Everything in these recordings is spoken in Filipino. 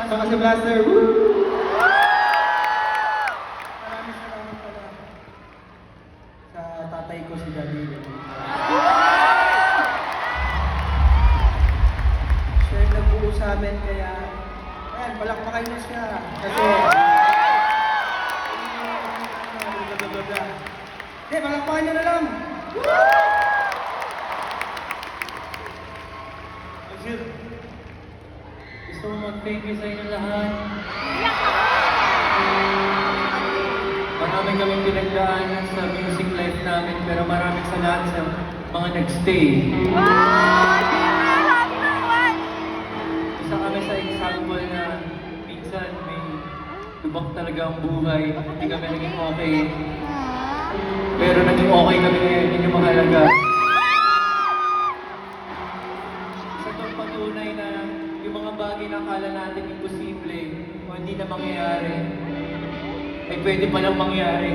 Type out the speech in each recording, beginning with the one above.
Saka si Blaster. Woo! Maraming salamat pala sa tatay ko si Daddy. Siya yung nagbuo sa amin kaya ayan, palakpakan niyo siya. Kasi hindi, palakpakan niyo na lang. Gusto ko mag-thank you sa inyo lahat. Marami kaming pinagdaanan sa music life namin, pero maraming salamat sa mga nag-stay. Isa kami sa example na minsan may lubak talaga ang buhay, hindi kami naging okay. Pero naging okay kami ngayon, yun yung mahalaga. Isa itong patunay na yung mga bagay na akala natin imposible o hindi na mangyayari, ay pwede palang mangyari.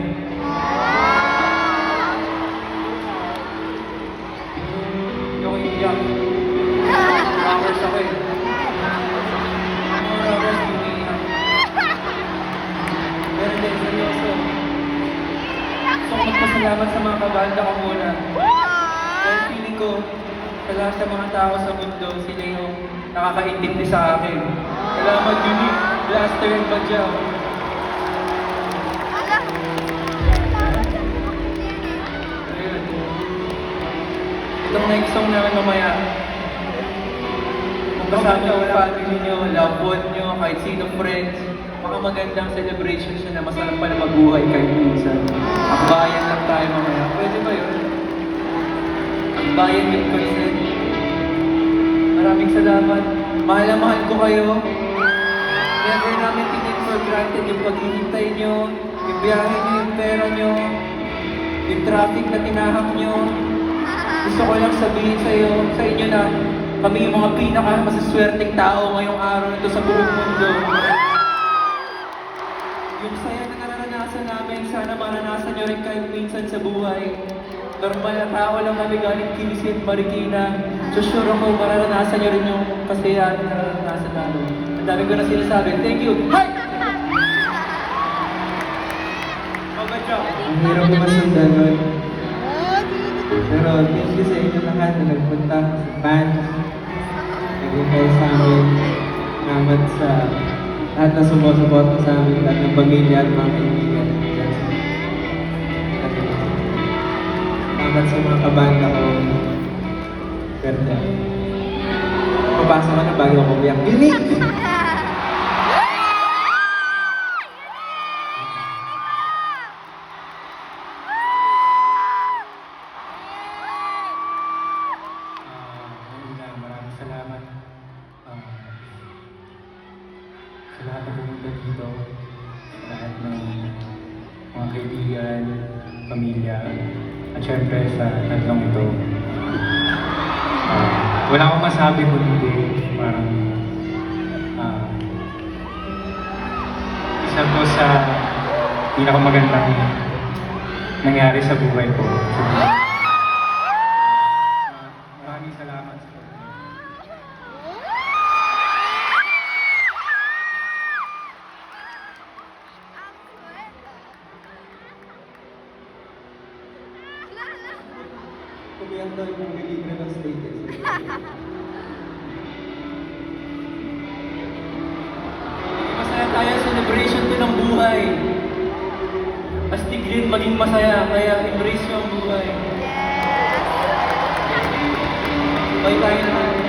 Hindi ako iiyak. Rockers ako eh. Mga rockers umiiyak. Pero din, seryoso. Gusto ko magpasalamat sa mga kabanda ko muna. Dahil feeling ko, sa lahat ng mga tao sa mundo, sila yung nakakaintindi sa akin. Salamat Unique, Blaster, and Badyaw. Ayun. Itong next song namin mamaya. Kung kasama yung family nyo, loved one nyo, kahit sino friends, baka magandang celebration siya na masarap pala mabuhay kahit minsan. Akbayan lang tayo mamaya. Pwede ba yun? Akbayan with consent. Maraming salamat. Mahal na mahal ko kayo. Never namin take for granted yung paghihintay nyo, yung biyahe nyo, yung pera nyo, yung traffic na tinahak nyo. Gusto ko lang sabihin sa inyo na kami yung mga pinaka-masaswerteng tao ngayong araw nito sa buong mundo. Yung saya na naranasan namin, sana maranasan nyo rin kahit minsan sa buhay. Normal na tao lang kami galing Kilisit, Marikina. So sure ako, maranasan nyo rin yung kasiyahan na naranasan namin. Ang dami ko na sinasabi. Thank you! Hi! Ang hirap ko masundan nun. Pero thank you sa inyo lahat na nagpunta sa band. Nag-intay sa amin. Salamat sa lahat na sumusuporta sa amin, lahat ng pamilya at mga kaibigan. Salamat sa mga kabanda ko. Ganda. Papasok ka na bago ako umiyak. Unique! Maraming salamat sa lahat na pumunta dito, sa lahat ng mga kaibigan, pamilya, at syempre sa tatlong ito. Wala akong masabi kundi parang isa po sa pinakamagandang nangyari sa buhay ko. Maraming salamat sa Kumiyak daw yung libre ng status. Masaya tayo sa celebration din ng buhay. Astig din maging masaya, kaya embrace nyo ang buhay. Bye tayo naman.